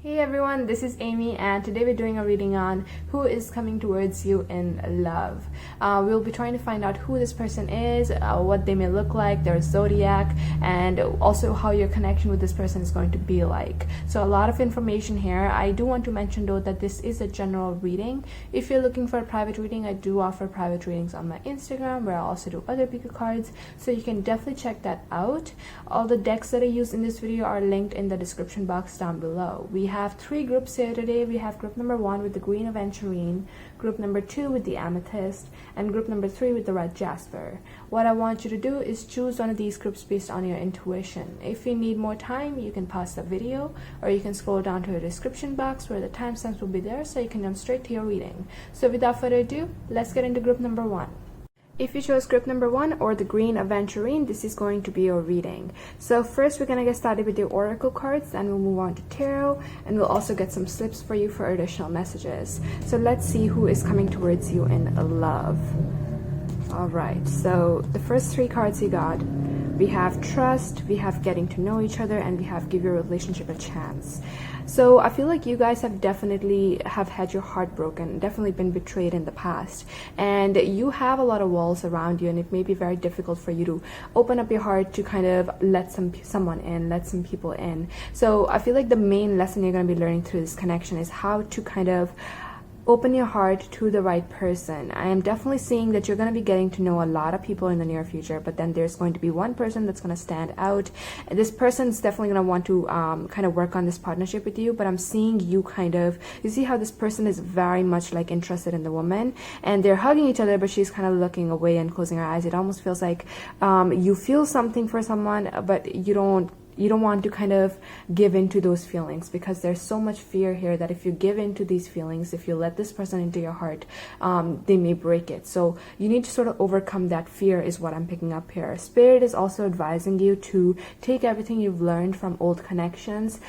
Hey everyone, this is Amy and today we're doing a reading on who is coming towards you in love. We'll be trying to find out who this person is, what they may look like, their zodiac, and also how your connection with this person is going to be like. So a lot of information here. I do want to mention though that this is a general reading. If you're looking for a private reading, I do offer private readings on my Instagram where I also do other pick cards, so you can definitely check that out. All the decks that I use in this video are linked in the description box down below. We have 3 groups here today. We have group number 1 with the green aventurine, group number 2 with the amethyst, and group number 3 with the red jasper. What I want you to do is choose one of these groups based on your intuition. If you need more time, you can pause the video or you can scroll down to the description box where the timestamps will be there so you can jump straight to your reading. So without further ado, let's get into group number 1. If you chose group number 1 or the green aventurine, this is going to be your reading. So first we're going to get started with the oracle cards, then we'll move on to tarot, and we'll also get some slips for you for additional messages. So let's see who is coming towards you in love. Alright, so the first 3 cards you got, we have trust, we have getting to know each other, and we have give your relationship a chance. So I feel like you guys have definitely had your heart broken, definitely been betrayed in the past, and you have a lot of walls around you, and it may be very difficult for you to open up your heart to kind of let someone in, let some people in. So I feel like the main lesson you're going to be learning through this connection is how to kind of open your heart to the right person. I am definitely seeing that you're going to be getting to know a lot of people in the near future, but then there's going to be one person that's going to stand out. And this person's definitely going to want to kind of work on this partnership with you, but I'm seeing you you see how this person is very much like interested in the woman, and they're hugging each other, but she's kind of looking away and closing her eyes. It almost feels like you feel something for someone, but you don't want to kind of give into those feelings, because there's so much fear here that if you give into these feelings, if you let this person into your heart, they may break it. So you need to sort of overcome that fear is what I'm picking up here. Spirit is also advising you to take everything you've learned from old connections,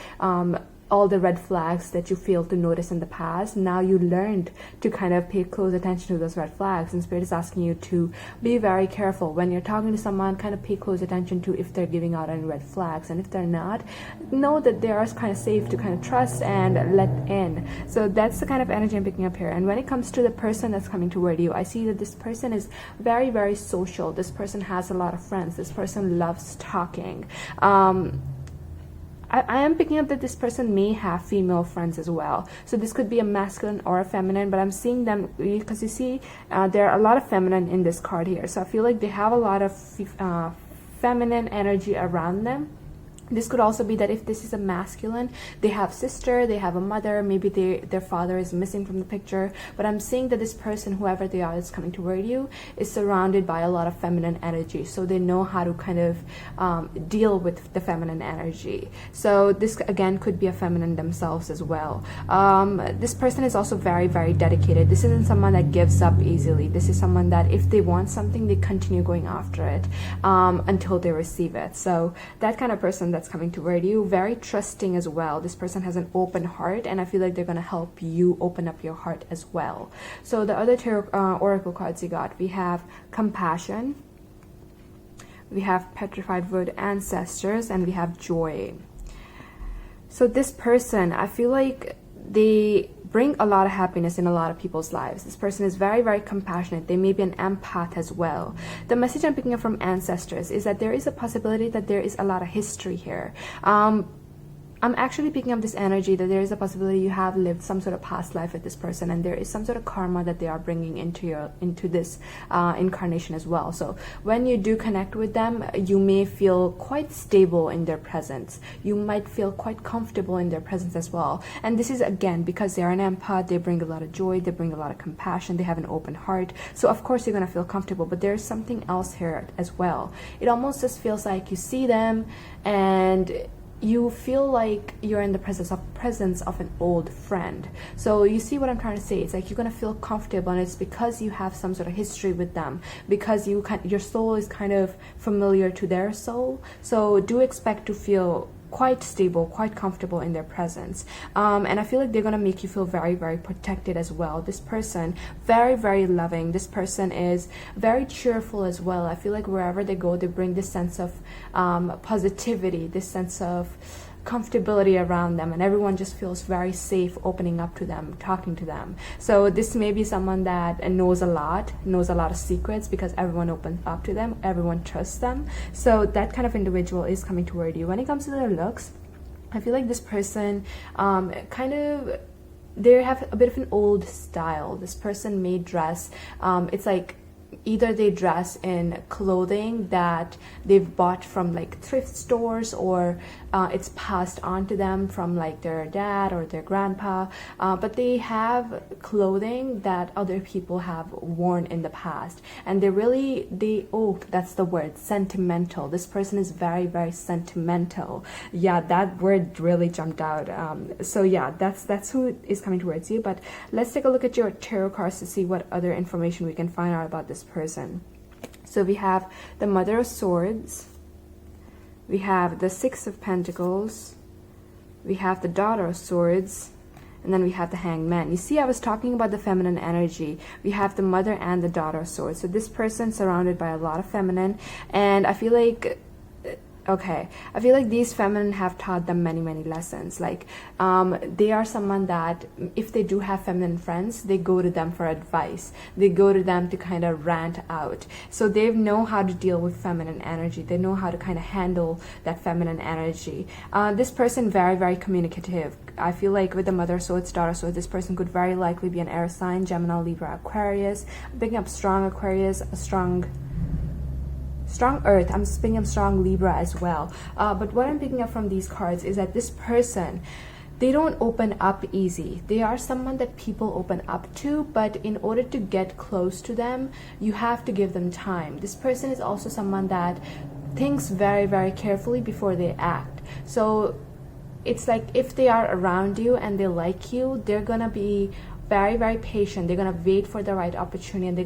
all the red flags that you failed to notice in the past. Now you learned to kind of pay close attention to those red flags, and Spirit is asking you to be very careful when you're talking to someone. Kind of pay close attention to if they're giving out any red flags, and if they're not, know that they are kind of safe to kind of trust and let in. So that's the kind of energy I'm picking up here. And when it comes to the person that's coming toward you, I see that this person is very, very social. This person has a lot of friends. This person loves talking. I am picking up that this person may have female friends as well. So this could be a masculine or a feminine, but I'm seeing them because you see there are a lot of feminine in this card here. So I feel like they have a lot of feminine energy around them. This could also be that if this is a masculine, they have sister, they have a mother, maybe their father is missing from the picture. But I'm seeing that this person, whoever they are, is coming toward you, is surrounded by a lot of feminine energy. So they know how to kind of deal with the feminine energy. So this, again, could be a feminine themselves as well. This person is also very, very dedicated. This isn't someone that gives up easily. This is someone that if they want something, they continue going after it until they receive it. So that kind of person that's coming toward you, very trusting as well. This person has an open heart, and I feel like they're going to help you open up your heart as well. So the other oracle cards you got, we have compassion, we have petrified wood ancestors, and we have joy. So this person, I feel like they bring a lot of happiness in a lot of people's lives. This person is very, very compassionate. They may be an empath as well. The message I'm picking up from ancestors is that there is a possibility that there is a lot of history here. I'm actually picking up this energy that there is a possibility you have lived some sort of past life with this person, and there is some sort of karma that they are bringing into this incarnation as well. So when you do connect with them, you may feel quite stable in their presence. You might feel quite comfortable in their presence as well. And this is, again, because they are an empath. They bring a lot of joy. They bring a lot of compassion. They have an open heart. So of course you're going to feel comfortable, but there's something else here as well. It almost just feels like you see them and you feel like you're in the presence of an old friend. So you see what I'm trying to say? It's like you're gonna feel comfortable, and it's because you have some sort of history with them, because your soul is kind of familiar to their soul. So do expect to feel quite stable, quite comfortable in their presence. And I feel like they're going to make you feel very, very protected as well. This person, very, very loving. This person is very cheerful as well. I feel like wherever they go, they bring this sense of positivity, this sense of comfortability around them, and everyone just feels very safe opening up to them, talking to them. So this may be someone that knows a lot of secrets, because everyone opens up to them, everyone trusts them. So that kind of individual is coming toward you. When it comes to their looks, I feel like this person they have a bit of an old style. This person may dress, it's like either they dress in clothing that they've bought from like thrift stores, or it's passed on to them from like their dad or their grandpa, but they have clothing that other people have worn in the past, and that's the word, sentimental. This person is very, very sentimental. Yeah, that word really jumped out. So yeah, that's who is coming towards you. But let's take a look at your tarot cards to see what other information we can find out about this person. So we have the Mother of Swords, we have the Six of Pentacles, we have the Daughter of Swords, and then we have the Hanged Man. You see, I was talking about the feminine energy. We have the Mother and the Daughter of Swords. So this person surrounded by a lot of feminine, and I feel like these feminine have taught them many, many lessons. Like they are someone that if they do have feminine friends, they go to them for advice. They go to them to kind of rant out. So they know how to deal with feminine energy. They know how to kind of handle that feminine energy. This person very, very communicative. I feel like with the Mother of Swords, Daughter of Swords, this person could very likely be an air sign, Gemini, Libra, Aquarius. I'm picking up strong Aquarius, a strong Earth. I'm picking up strong Libra as well. But what I'm picking up from these cards is that this person, they don't open up easy. They are someone that people open up to, but in order to get close to them, you have to give them time. This person is also someone that thinks very, very carefully before they act. So it's like if they are around you and they like you, they're gonna be very, very patient. They're gonna wait for the right opportunity, and they're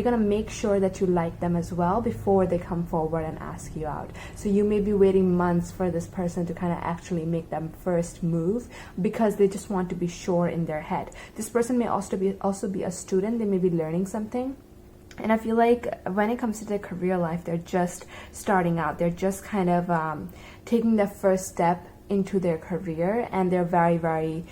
gonna make sure that you like them as well before they come forward and ask you out. So you may be waiting months for this person to kind of actually make them first move, because they just want to be sure in their head. This person may also be a student. They may be learning something. And I feel like when it comes to their career life, they're just starting out. They're just kind of taking the first step into their career, and they're very, very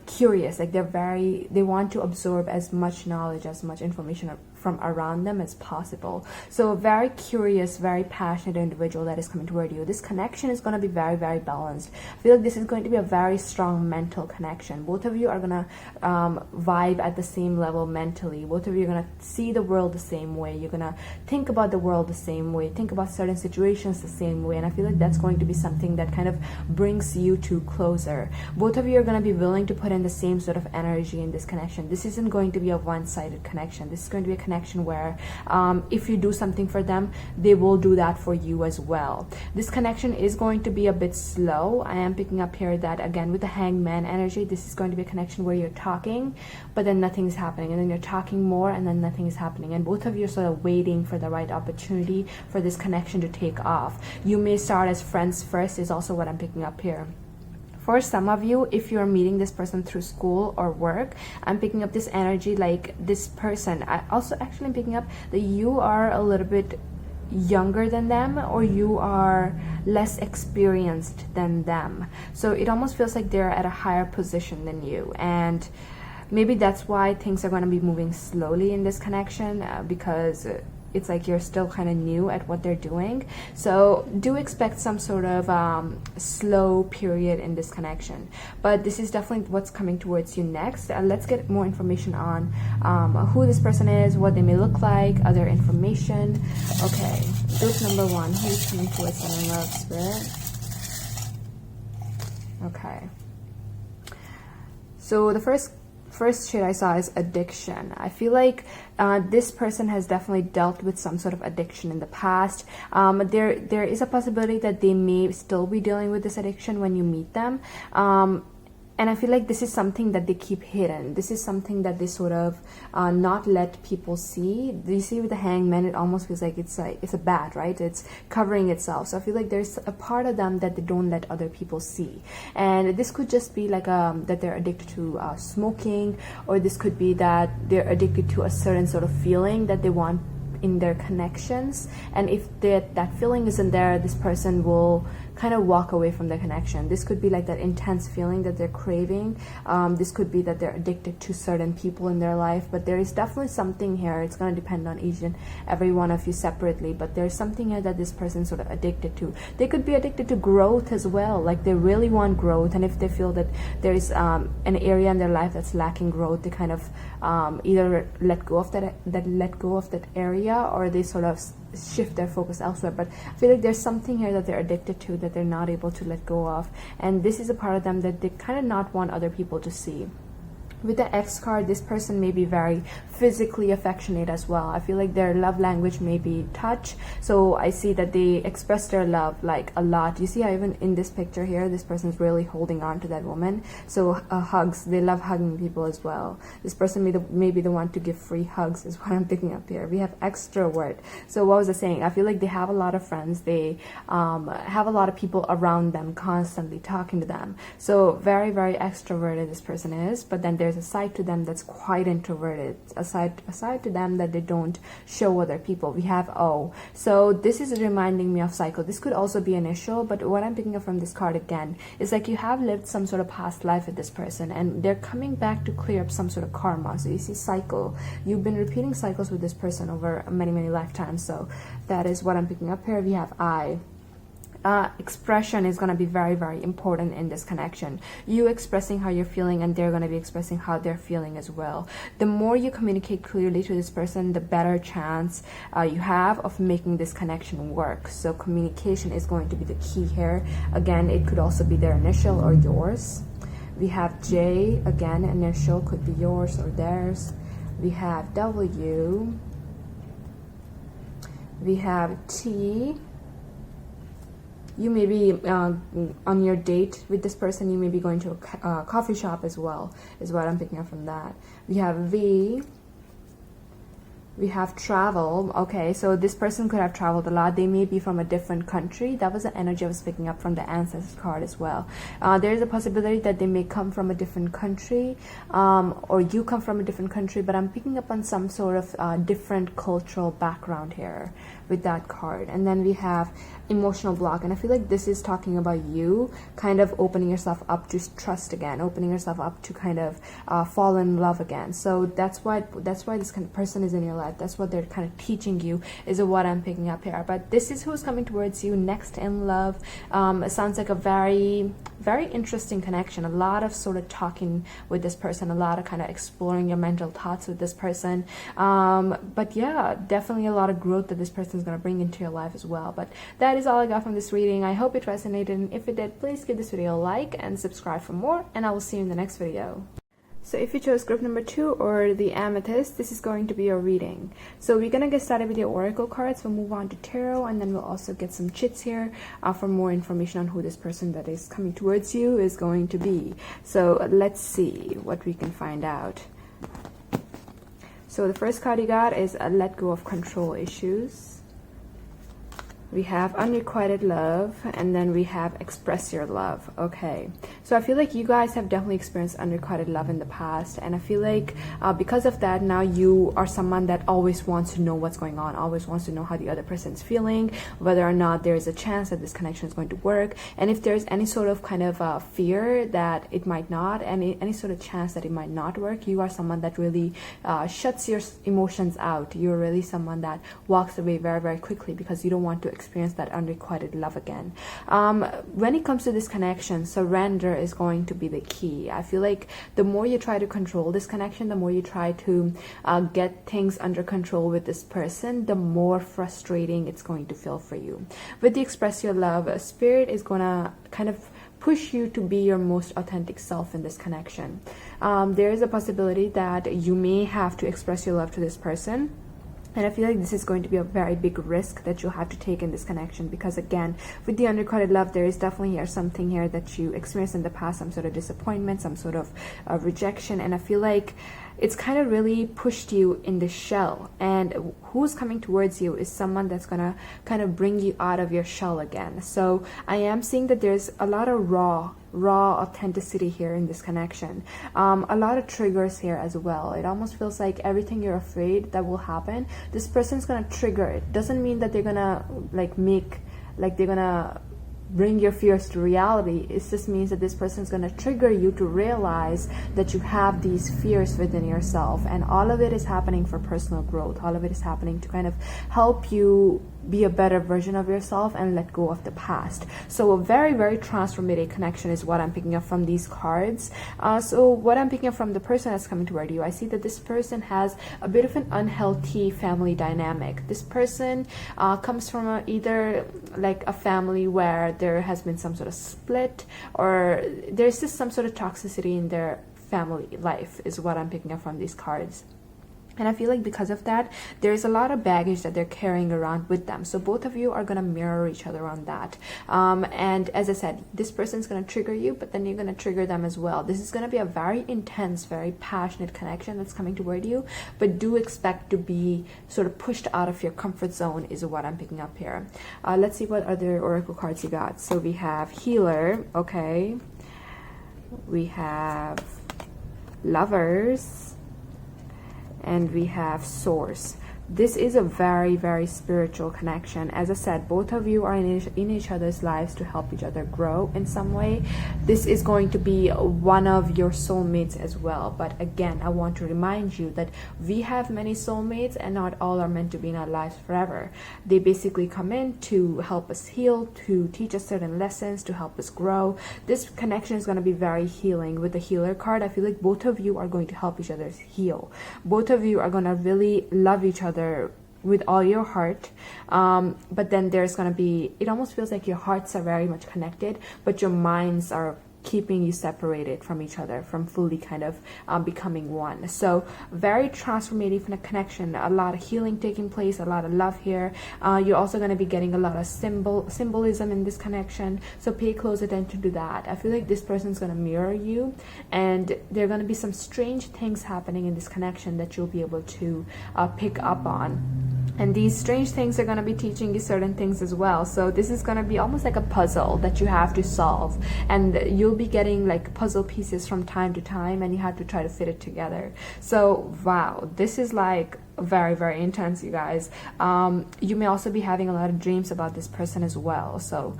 curious. Like they want to absorb as much knowledge, as much information from around them as possible. So a very curious, very passionate individual that is coming toward you. This connection is going to be very, very balanced. I feel like this is going to be a very strong mental connection. Both of you are going to vibe at the same level mentally. Both of you are going to see the world the same way. You're going to think about the world the same way, think about certain situations the same way. And I feel like that's going to be something that kind of brings you two closer. Both of you are going to be willing to put in the same sort of energy in this connection. This isn't going to be a one-sided connection. This is going to be a connection where if you do something for them, they will do that for you as well. This connection is going to be a bit slow. I am picking up here that, again, with the Hanged Man energy, this is going to be a connection where you're talking, but then nothing's happening, and then you're talking more, and then nothing is happening, and both of you are sort of waiting for the right opportunity for this connection to take off. You may start as friends first, is also what I'm picking up here. For some of you, if you're meeting this person through school or work, I'm picking up this energy like this person. I also actually am picking up that you are a little bit younger than them, or you are less experienced than them. So it almost feels like they're at a higher position than you, and maybe that's why things are going to be moving slowly in this connection, because it's like you're still kind of new at what they're doing. So do expect some sort of slow period in this connection, but this is definitely what's coming towards you next. Let's get more information on who this person is, what they may look like, other information. Okay, group number one, who's coming towards them in love, spirit? Okay, so the first shade I saw is addiction. I feel like this person has definitely dealt with some sort of addiction in the past. There is a possibility that they may still be dealing with this addiction when you meet them. And I feel like this is something that they keep hidden. This is something that they sort of not let people see. You see with the Hanged Man, it almost feels like it's a bat, right? It's covering itself. So I feel like there's a part of them that they don't let other people see. And this could just be like that they're addicted to smoking, or this could be that they're addicted to a certain sort of feeling that they want in their connections. And if that feeling isn't there, this person will kind of walk away from the connection. This could be like that intense feeling that they're craving. This could be that they're addicted to certain people in their life, but there is definitely something here. It's going to depend on each and every one of you separately, but there's something here that this person's sort of addicted to. They could be addicted to growth as well, like they really want growth, and if they feel that there is an area in their life that's lacking growth, they kind of either let go of that area, or they sort of shift their focus elsewhere. But I feel like there's something here that they're addicted to, that they're not able to let go of, and this is a part of them that they kind of not want other people to see. With the X card, this person may be very physically affectionate as well. I feel like their love language may be touch. So I see that they express their love like a lot. You see how even in this picture here, this person's really holding on to that woman. So hugs, they love hugging people as well. This person may be the one to give free hugs is what I'm picking up here. We have extrovert. So what was I saying? I feel like they have a lot of friends. They have a lot of people around them constantly talking to them. So very, very extroverted this person is, but then there's a side to them that's quite introverted, a side to them that they don't show other people. We have O. So this is reminding me of cycle. This could also be initial, but what I'm picking up from this card again is like you have lived some sort of past life with this person, and they're coming back to clear up some sort of karma. So you see cycle. You've been repeating cycles with this person over many, many lifetimes. So that is what I'm picking up here. We have I. Expression is going to be very, very important in this connection. You expressing how you're feeling, and they're going to be expressing how they're feeling as well. The more you communicate clearly to this person, the better chance you have of making this connection work. So communication is going to be the key here. Again, it could also be their initial or yours. We have J, again, initial could be yours or theirs. We have W. We have T. You may be on your date with this person. You may be going to a coffee shop as well, is what I'm picking up from that. We have V. We have travel. Okay, so this person could have traveled a lot. They may be from a different country. That was the energy I was picking up from the ancestors card as well. There is a possibility that they may come from a different country, or you come from a different country, but I'm picking up on some sort of different cultural background here with that card. And then we have emotional block, and I feel like this is talking about you kind of opening yourself up to trust again, opening yourself up to kind of fall in love again. So that's why this kind of person is in your life. That's what they're kind of teaching you, is what I'm picking up here. But this is who's coming towards you next in love. It sounds like a very, very interesting connection. A lot of sort of talking with this person, a lot of kind of exploring your mental thoughts with this person. But yeah, definitely a lot of growth that this person is going to bring into your life as well. But that is all I got from this reading. I hope it resonated, and if it did, please give this video a like and subscribe for more, and I will see you in the next video. So if you chose group number 2 or the amethyst, this is going to be your reading. So we're going to get started with the oracle cards. We'll move on to tarot, and then we'll also get some chits here for more information on who this person that is coming towards you is going to be. So let's see what we can find out. So the first card you got is a let go of control issues. We have unrequited love, and then we have express your love. Okay, so I feel like you guys have definitely experienced unrequited love in the past, and I feel like because of that, now you are someone that always wants to know what's going on, always wants to know how the other person's feeling, whether or not there is a chance that this connection is going to work, and if there's any sort of kind of fear that it might not, any sort of chance that it might not work, you are someone that really shuts your emotions out. You're really someone that walks away very, very quickly because you don't want to experience that unrequited love again. When it comes to this connection, surrender is going to be the key. I feel like the more you try to control this connection, the more you try to get things under control with this person, the more frustrating it's going to feel for you. With the express your love, spirit is gonna kind of push you to be your most authentic self in this connection. There is a possibility that you may have to express your love to this person, and I feel like this is going to be a very big risk that you'll have to take in this connection, because again, with the unrequited love, there is definitely something here that you experienced in the past, some sort of disappointment, some sort of rejection, and I feel like it's kind of really pushed you in the shell, and who's coming towards you is someone that's gonna kind of bring you out of your shell again. So I am seeing that there's a lot of raw authenticity here in this connection, a lot of triggers here as well. It almost feels like everything you're afraid that will happen, this person's gonna trigger it. Doesn't mean that they're gonna they're gonna bring your fears to reality. It just means that this person is going to trigger you to realize that you have these fears within yourself, and all of it is happening for personal growth. All of it is happening to kind of help you be a better version of yourself and let go of the past. So a very, very transformative connection is what I'm picking up from these cards. So what I'm picking up from the person that's coming toward you, I see that this person has a bit of an unhealthy family dynamic. This person comes from either like a family where there has been some sort of split, or there's just some sort of toxicity in their family life, is what I'm picking up from these cards. And I feel like because of that, there's a lot of baggage that they're carrying around with them. So both of you are going to mirror each other on that. And as I said, this person's going to trigger you, but then you're going to trigger them as well. This is going to be a very intense, very passionate connection that's coming toward you, but do expect to be sort of pushed out of your comfort zone is what I'm picking up here. Let's see what other oracle cards you got. So we have Healer, okay. We have Lovers, and we have Source. This is a very, very spiritual connection. As I said, both of you are in each other's lives to help each other grow in some way. This is going to be one of your soulmates as well. But again, I want to remind you that we have many soulmates, and not all are meant to be in our lives forever. They basically come in to help us heal, to teach us certain lessons, to help us grow. This connection is going to be very healing. With the Healer card, I feel like both of you are going to help each other heal. Both of you are going to really love each other with all your heart, but then there's going to be, it almost feels like your hearts are very much connected, but your minds are keeping you separated from each other, from fully kind of becoming one. So very transformative connection, a lot of healing taking place, a lot of love here. You're also going to be getting a lot of symbolism in this connection, so pay close attention to that. I feel like this person's going to mirror you, and there are going to be some strange things happening in this connection that you'll be able to pick up on. And these strange things are going to be teaching you certain things as well. So this is going to be almost like a puzzle that you have to solve. And you'll be getting like puzzle pieces from time to time, and you have to try to fit it together. So, wow, this is like very, very intense, you guys. You may also be having a lot of dreams about this person as well. So,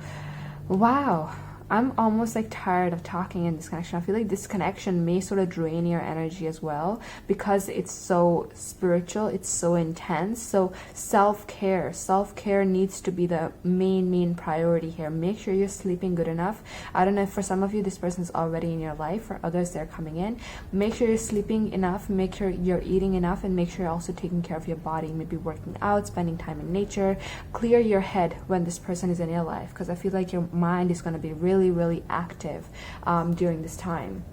wow. I'm almost like tired of talking in this connection. I feel like this connection may sort of drain your energy as well, because it's so spiritual, it's so intense. So self-care needs to be the main priority here. Make sure you're sleeping good enough. I don't know if for some of you this person's already in your life, for others they're coming in. Make sure you're sleeping enough, make sure you're eating enough, and make sure you're also taking care of your body. Maybe working out, spending time in nature. Clear your head when this person is in your life, because I feel like your mind is going to be really active during this time.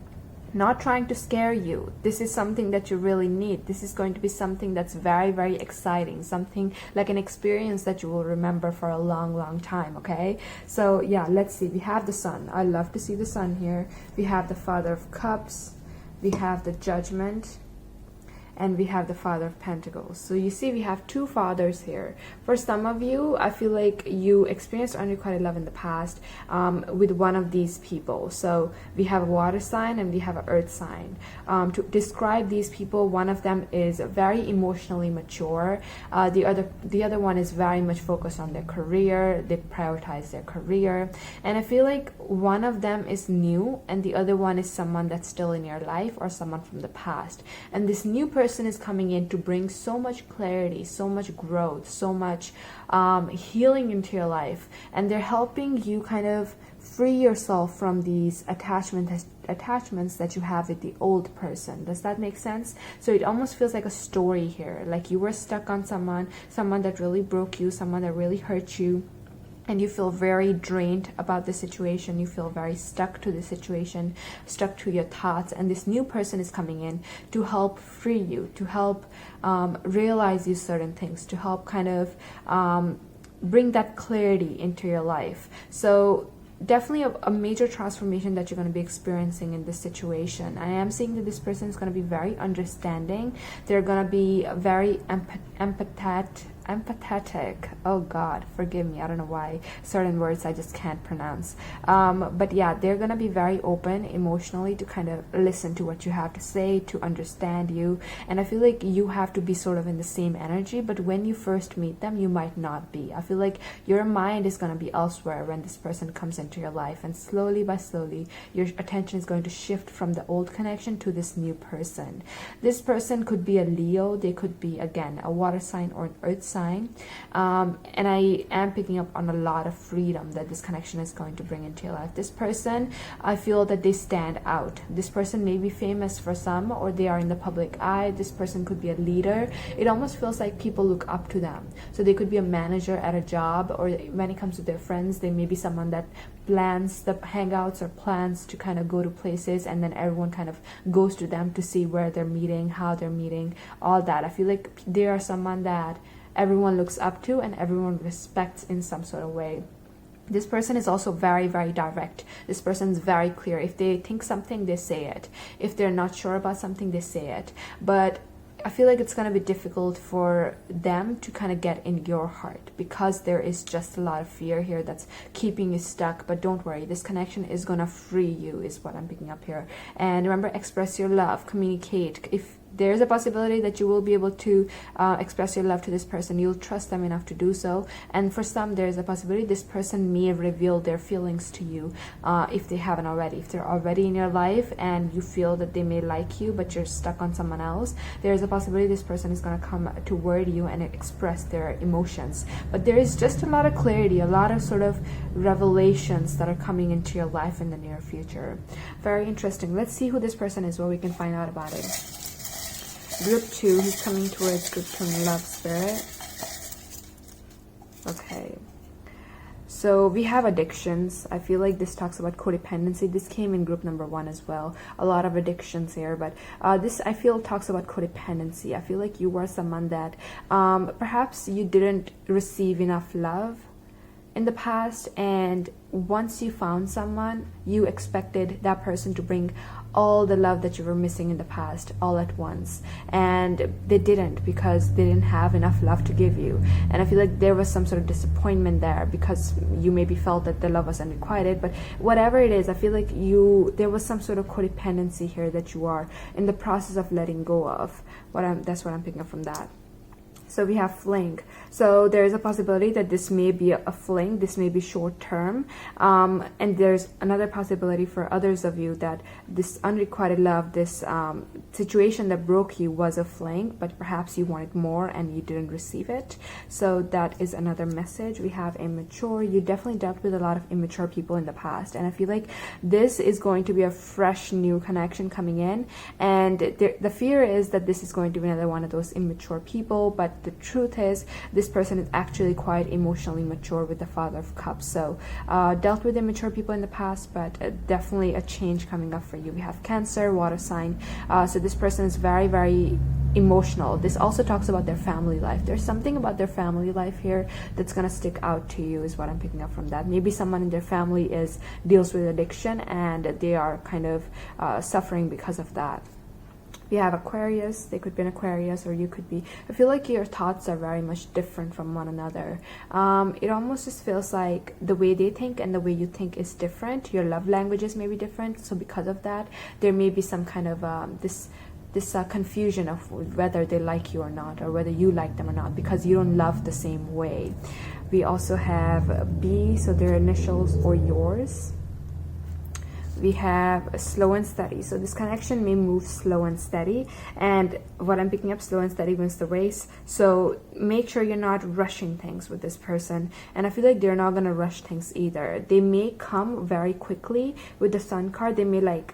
Not trying to scare you. This is something that you really need. This is going to be something that's very, very exciting, something like an experience that you will remember for a long time. Okay, so yeah, let's see. We have the Sun. I love to see the Sun here. We have the Father of Cups, we have the Judgment, and we have the Father of Pentacles. So you see, we have two fathers here. For some of you, I feel like you experienced unrequited love in the past with one of these people. So we have a water sign and we have an earth sign. To describe these people, one of them is very emotionally mature. The other one is very much focused on their career. They prioritize their career. And I feel like one of them is new, and the other one is someone that's still in your life, or someone from the past. And this new person is coming in to bring so much clarity, so much growth, so much healing into your life, and they're helping you kind of free yourself from these attachments that you have with the old person. Does that make sense? So it almost feels like a story here, like you were stuck on someone that really broke you, someone that really hurt you, and you feel very drained about the situation. You feel very stuck to the situation, stuck to your thoughts, and this new person is coming in to help free you, to help realize these certain things, to help kind of bring that clarity into your life. So definitely a major transformation that you're going to be experiencing in this situation. I am seeing that this person is going to be very understanding. They're going to be very empathetic empathetic. Oh God, forgive me. I don't know why certain words I just can't pronounce. But yeah, they're gonna be very open emotionally to kind of listen to what you have to say, to understand you. And I feel like you have to be sort of in the same energy, but when you first meet them, you might not be. I feel like your mind is gonna be elsewhere when this person comes into your life, and slowly by slowly, your attention is going to shift from the old connection to this new person. This person could be a Leo. They could be, again, a water sign or an earth sign. And I am picking up on a lot of freedom that this connection is going to bring into your life. This person, I feel that they stand out. This person may be famous for some, or they are in the public eye. This person could be a leader. It almost feels like people look up to them. So they could be a manager at a job, or when it comes to their friends, they may be someone that plans the hangouts or plans to kind of go to places, and then everyone kind of goes to them to see where they're meeting, how they're meeting, all that. I feel like they are someone that everyone looks up to and everyone respects in some sort of way. This person is also very, very direct. This person is very clear. If they think something, they say it. If they're not sure about something, they say it. But I feel like it's going to be difficult for them to kind of get in your heart, because there is just a lot of fear here that's keeping you stuck. But don't worry, this connection is going to free you, is what I'm picking up here. And remember, express your love, communicate. If there's a possibility that you will be able to express your love to this person, you'll trust them enough to do so. And for some, there's a possibility this person may reveal their feelings to you if they haven't already. If they're already in your life and you feel that they may like you, but you're stuck on someone else, there's a possibility this person is going to come toward you and express their emotions. But there is just a lot of clarity, a lot of sort of revelations that are coming into your life in the near future. Very interesting. Let's see who this person is, what we can find out about it. Group 2, who's coming towards Group 2 in love, spirit. Okay. So we have addictions. I feel like this talks about codependency. This came in group number 1 as well. A lot of addictions here. But this, I feel, talks about codependency. I feel like you were someone that perhaps you didn't receive enough love in the past, and once you found someone, you expected that person to bring all the love that you were missing in the past all at once, and they didn't, because they didn't have enough love to give you. And I feel like there was some sort of disappointment there, because you maybe felt that the love was unrequited. But whatever it is, I feel like there was some sort of codependency here that you are in the process of letting go of. That's what I'm picking up from that. So we have fling. So there is a possibility that this may be a fling. This may be short term. And there's another possibility for others of you that this unrequited love, this situation that broke you, was a fling, but perhaps you wanted more and you didn't receive it. So that is another message. We have immature. You definitely dealt with a lot of immature people in the past. And I feel like this is going to be a fresh new connection coming in. And the fear is that this is going to be another one of those immature people. But the truth is, this person is actually quite emotionally mature with the Father of Cups. So dealt with immature people in the past, but definitely a change coming up for you. We have Cancer, water sign. So this person is very, very emotional. This also talks about their family life. There's something about their family life here that's going to stick out to you, is what I'm picking up from that. Maybe someone in their family deals with addiction, and they are kind of suffering because of that. We have Aquarius. They could be an Aquarius, or you could be. I feel like your thoughts are very much different from one another. It almost just feels like the way they think and the way you think is different. Your love languages may be different. So because of that, there may be some kind of this confusion of whether they like you or not, or whether you like them or not, because you don't love the same way. We also have B, so their initials or yours. We have slow and steady. So this connection may move slow and steady. And what I'm picking up, slow and steady wins the race. So make sure you're not rushing things with this person. And I feel like they're not going to rush things either. They may come very quickly with the Sun card. They may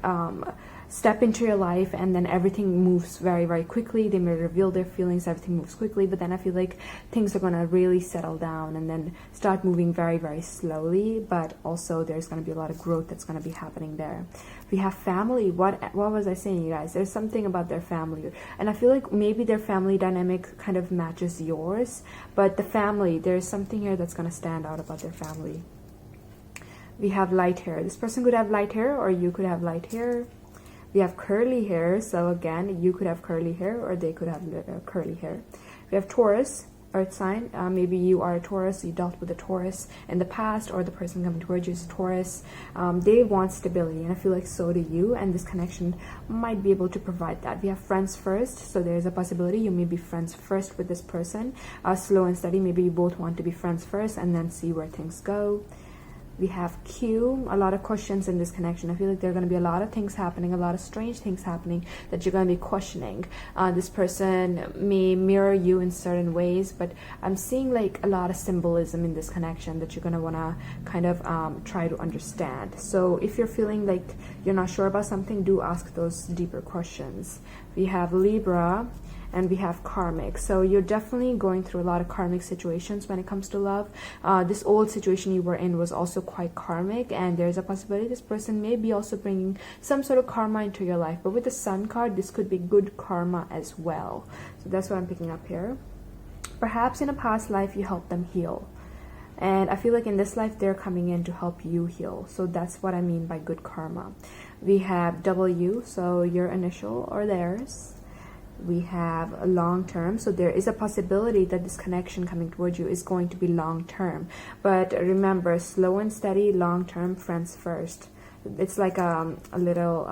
step into your life, and then everything moves very, very quickly. They may reveal their feelings, everything moves quickly, but then I feel like things are going to really settle down and then start moving very, very slowly. But also there's going to be a lot of growth that's going to be happening there. We have family. What was I saying, you guys? There's something about their family, and I feel like maybe their family dynamic kind of matches yours, but the family, there's something here that's going to stand out about their family. We have light hair. This person could have light hair, or you could have light hair. We have curly hair. So again, you could have curly hair, or they could have curly hair. We have Taurus. earth sign. Maybe you are a Taurus, you dealt with a Taurus in the past, or the person coming towards you is Taurus. They want stability, and I feel like so do you, and this connection might be able to provide that. We have friends first, so there's a possibility you may be friends first with this person. Slow and steady, maybe you both want to be friends first and then see where things go. We have Q, a lot of questions in this connection. I feel like there are going to be a lot of things happening, a lot of strange things happening that you're going to be questioning. This person may mirror you in certain ways, but I'm seeing like a lot of symbolism in this connection that you're going to want to kind of try to understand. So if you're feeling like you're not sure about something, do ask those deeper questions. We have Libra, and we have karmic. So you're definitely going through a lot of karmic situations when it comes to love. This old situation you were in was also quite karmic, and there's a possibility this person may be also bringing some sort of karma into your life. But with the Sun card, this could be good karma as well. So that's what I'm picking up here. Perhaps in a past life you helped them heal, and I feel like in this life they're coming in to help you heal. So that's what I mean by good karma. We have W, so your initial or theirs. We have a long term, so there is a possibility that this connection coming towards you is going to be long term. But remember, slow and steady, long term, friends first. It's like a little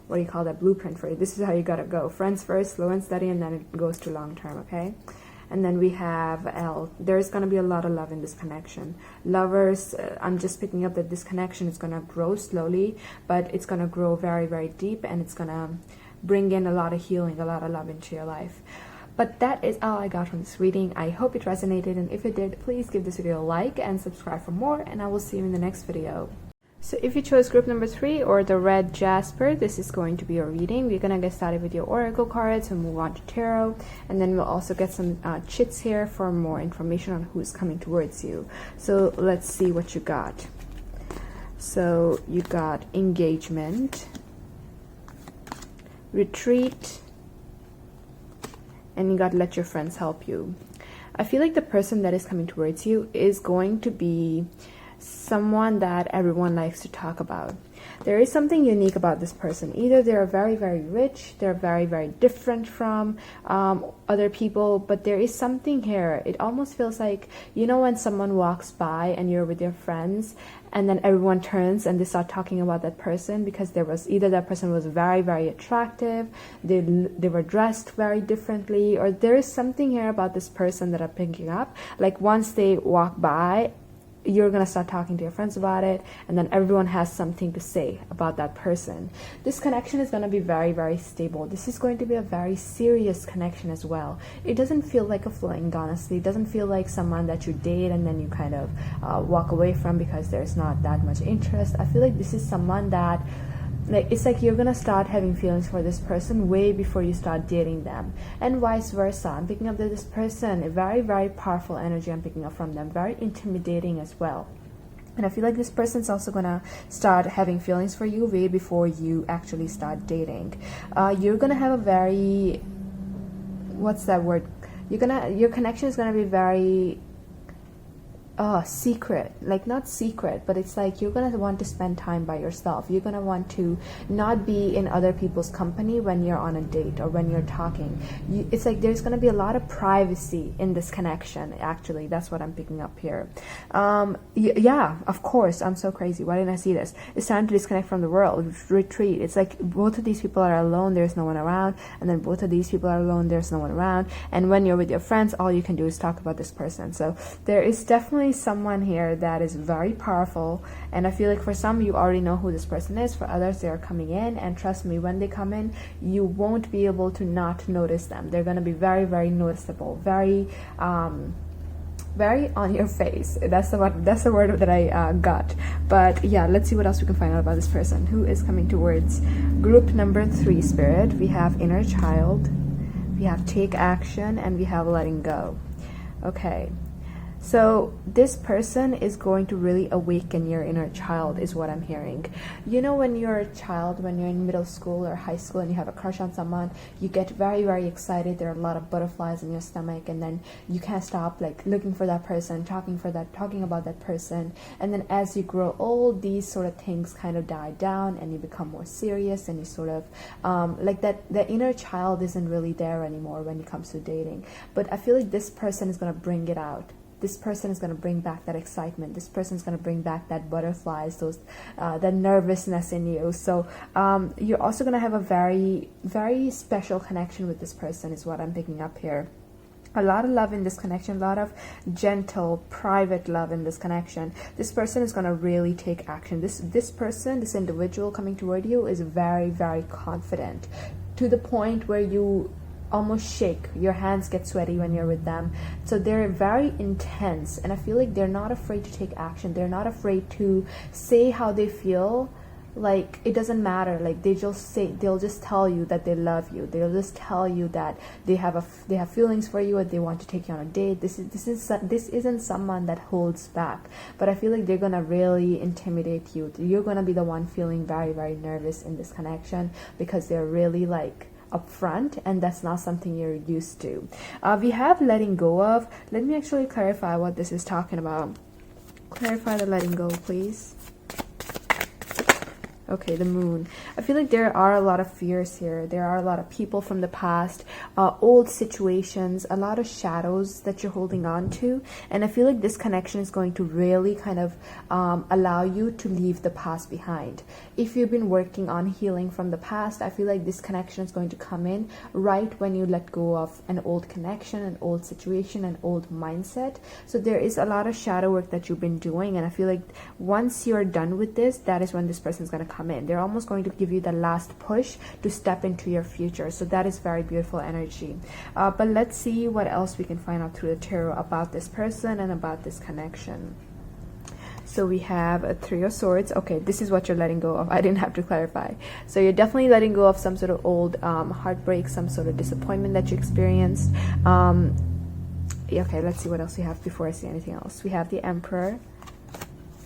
what do you call that, blueprint for you. This is how you gotta go: friends first, slow and steady, and then it goes to long term. Okay. And then we have L. There's going to be a lot of love in this connection. Lovers, I'm just picking up that this connection is going to grow slowly, but it's going to grow very, very deep, and it's going to bring in a lot of healing, a lot of love into your life. But that is all I got from this reading. I hope it resonated, and if it did, please give this video a like and subscribe for more, and I will see you in the next video. So if you chose group number 3 or the red jasper, this is going to be your reading. We're gonna get started with your oracle cards and move on to tarot, and then we'll also get some chits here for more information on who's coming towards you. So let's see what you got. So you got engagement, retreat, and you got let your friends help you. I feel like the person that is coming towards you is going to be someone that everyone likes to talk about. There is something unique about this person. Either they're very, very rich, they're very, very different from other people, but there is something here. It almost feels like, you know, when someone walks by and you're with your friends, and then everyone turns and they start talking about that person because there was either that person was very, very attractive, they were dressed very differently, or there is something here about this person that I'm picking up. Like once they walk by, you're going to start talking to your friends about it, and then everyone has something to say about that person. This connection is going to be very, very stable. This is going to be a very serious connection as well. It doesn't feel like a fling, honestly. It doesn't feel like someone that you date and then you kind of walk away from because there's not that much interest. I feel like this is someone that, like, it's like you're gonna start having feelings for this person way before you start dating them, and vice versa. I'm picking up that this person, a very, very powerful energy I'm picking up from them, very intimidating as well. And I feel like this person's also gonna start having feelings for you way before you actually start dating. You're gonna have a very, what's that word? Your connection is gonna be very secret. Like, not secret, but it's like you're gonna want to spend time by yourself. You're gonna want to not be in other people's company when you're on a date or when you're talking. It's like there's gonna be a lot of privacy in this connection. Actually, that's what I'm picking up here. Yeah, of course, I'm so crazy. Why didn't I see this? It's time to disconnect from the world. Retreat. It's like both of these people are alone, there's no one around, and then both of these people are alone, there's no one around, and when you're with your friends, all you can do is talk about this person. So there is definitely someone here that is very powerful, and I feel like for some you already know who this person is. For others, they are coming in, and trust me, when they come in, you won't be able to not notice them. They're going to be very, very noticeable, very very on your face. That's the word that I got. But yeah, let's see what else we can find out about this person who is coming towards group number 3, spirit. We have inner child, we have take action, and we have letting go. Okay, So this person is going to really awaken your inner child, is what I'm hearing. You know, when you're a child, when you're in middle school or high school and you have a crush on someone, you get very, very excited. There are a lot of butterflies in your stomach, and then you can't stop like looking for that person, talking about that person. And then as you grow old, these sort of things kind of die down, and you become more serious, and you sort of like that the inner child isn't really there anymore when it comes to dating. But I feel like this person is going to bring it out. This person is going to bring back that excitement. This person is going to bring back that butterflies, that nervousness in you. So you're also going to have a very, very special connection with this person, is what I'm picking up here. A lot of love in this connection, a lot of gentle, private love in this connection. This person is going to really take action. This person, this individual coming toward you is very, very confident, to the point where you almost shake. Your hands get sweaty when you're with them. So they're very intense, and I feel like they're not afraid to take action. They're not afraid to say how they feel. Like, it doesn't matter. Like, they'll just tell you that they love you. They'll just tell you that they have feelings for you, and they want to take you on a date. This isn't someone that holds back. But I feel like they're gonna really intimidate you. You're gonna be the one feeling very, very nervous in this connection, because they're really like upfront, and that's not something you're used to. We have letting go of. Let me actually clarify what this is talking about. Clarify the letting go, please. Okay, the moon. I feel like there are a lot of fears here. There are a lot of people from the past, old situations, a lot of shadows that you're holding on to. And I feel like this connection is going to really kind of allow you to leave the past behind. If you've been working on healing from the past, I feel like this connection is going to come in right when you let go of an old connection, an old situation, an old mindset. So there is a lot of shadow work that you've been doing. And I feel like once you're done with this, that is when this person is going to come in. They're almost going to give you the last push to step into your future. So that is very beautiful energy. But let's see what else we can find out through the tarot about this person and about this connection. So we have a Three of Swords. Okay, this is what you're letting go of. I didn't have to clarify. So you're definitely letting go of some sort of old heartbreak, some sort of disappointment that you experienced. Okay, let's see what else we have before I see anything else. We have the Emperor.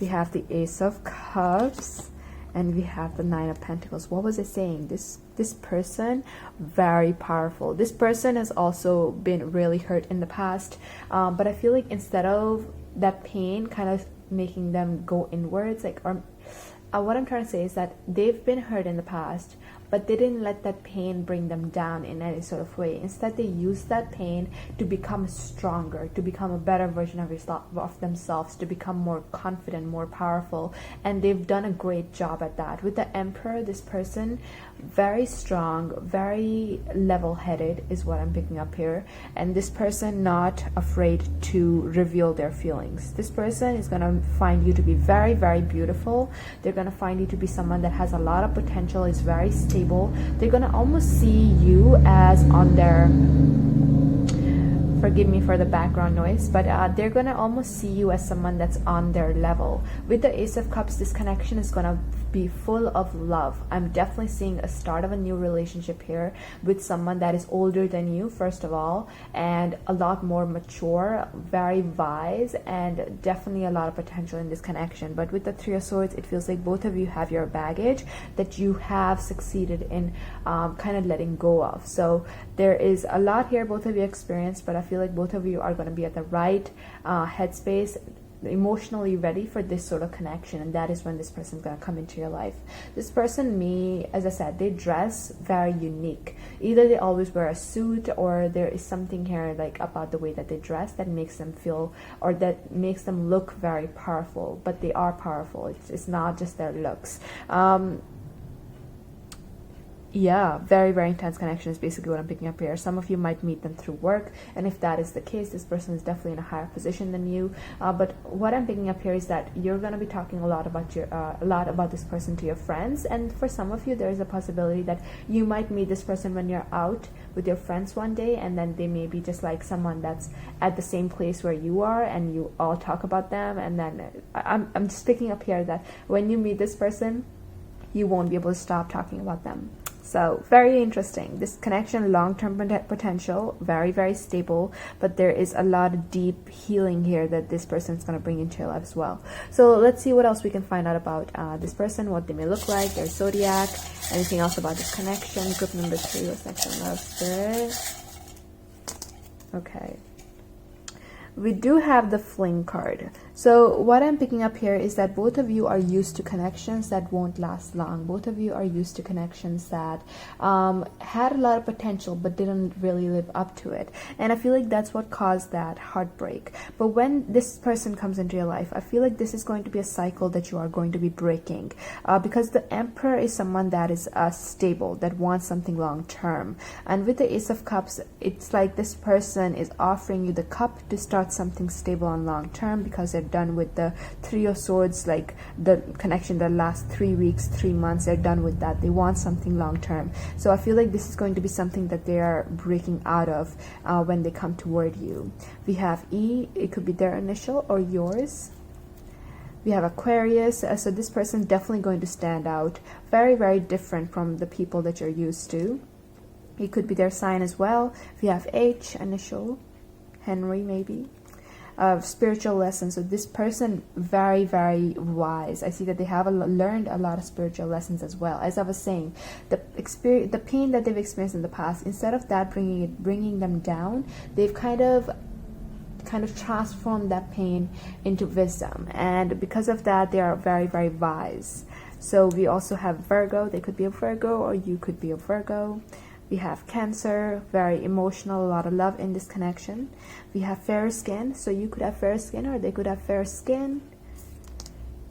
We have the Ace of Cups. And we have the Nine of Pentacles. What was it saying? This person, very powerful. This person has also been really hurt in the past. But I feel like instead of that pain kind of making them go inwards, what I'm trying to say is that they've been hurt in the past, but they didn't let that pain bring them down in any sort of way. Instead, they used that pain to become stronger, to become a better version of themselves, to become more confident, more powerful. And they've done a great job at that. With the Emperor, this person, very strong, very level-headed is what I'm picking up here. And this person not afraid to reveal their feelings. This person is going to find you to be very, very beautiful. They're going to find you to be someone that has a lot of potential, is very stable. They're going to almost see you as on their, forgive me for the background noise, but they're going to almost see you as someone that's on their level. With the Ace of Cups, this connection is going to be full of love. I'm definitely seeing a start of a new relationship here with someone that is older than you, first of all, and a lot more mature, very wise, and definitely a lot of potential in this connection. But with the Three of Swords, it feels like both of you have your baggage that you have succeeded in kind of letting go of. So there is a lot here both of you experienced, but I feel like both of you are going to be at the right headspace, emotionally ready for this sort of connection, and that is when this person is going to come into your life. This person, as I said, they dress very unique. Either they always wear a suit, or there is something here like about the way that they dress that makes them feel, or that makes them look very powerful. But they are powerful. It's not just their looks. Yeah, very, very intense connection is basically what I'm picking up here. Some of you might meet them through work, and if that is the case, this person is definitely in a higher position than you. But what I'm picking up here is that you're going to be talking a lot about this person to your friends, and for some of you, there is a possibility that you might meet this person when you're out with your friends one day, and then they may be just like someone that's at the same place where you are, and you all talk about them. And then I'm just picking up here that when you meet this person, you won't be able to stop talking about them. So very interesting. This connection, long-term potential, very, very stable, but there is a lot of deep healing here that this person is going to bring into your life as well. So let's see what else we can find out about this person, what they may look like, their zodiac, anything else about this connection. Group number 3, what's next on Love Spirit? Okay. We do have the fling card. So what I'm picking up here is that both of you are used to connections that won't last long. Both of you are used to connections that had a lot of potential but didn't really live up to it. And I feel like that's what caused that heartbreak. But when this person comes into your life, I feel like this is going to be a cycle that you are going to be breaking. Because the Emperor is someone that is stable, that wants something long term. And with the Ace of Cups, it's like this person is offering you the cup to start something stable and long term, because they're done with the Three of Swords, like the connection that lasts 3 weeks, 3 months. They're done with that. They want something long term. So I feel like this is going to be something that they are breaking out of when they come toward you. We have E, it could be their initial or yours. We have Aquarius, so this person is definitely going to stand out. Very, very different from the people that you're used to. It could be their sign as well. We have H, initial, Henry maybe. Spiritual lessons. So this person, very, very wise. I see that they have learned a lot of spiritual lessons as well. As I was saying, the pain that they've experienced in the past, instead of that bringing them down, they've kind of transformed that pain into wisdom, and because of that they are very, very wise. So we also have Virgo. They could be a Virgo, or you could be a Virgo. We have Cancer, very emotional, a lot of love in this connection. We have fair skin, so you could have fair skin or they could have fair skin.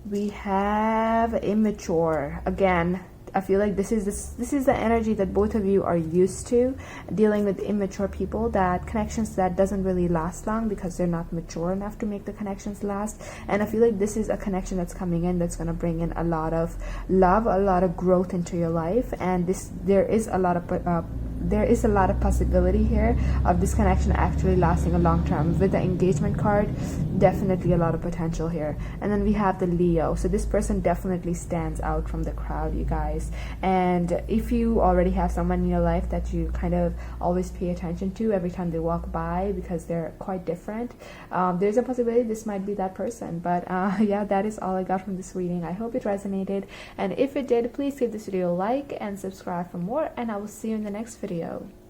We have immature. Again, I feel like this is the energy that both of you are used to, dealing with immature people, that connections that doesn't really last long because they're not mature enough to make the connections last. And I feel like this is a connection that's coming in that's going to bring in a lot of love, a lot of growth into your life. And there is a lot of possibility here of this connection actually lasting a long term. With the engagement card, definitely a lot of potential here. And then we have the Leo. So this person definitely stands out from the crowd, you guys. And if you already have someone in your life that you kind of always pay attention to every time they walk by because they're quite different, there's a possibility this might be that person. But yeah, that is all I got from this reading. I hope it resonated, and if it did, please give this video a like and subscribe for more, and I will see you in the next video.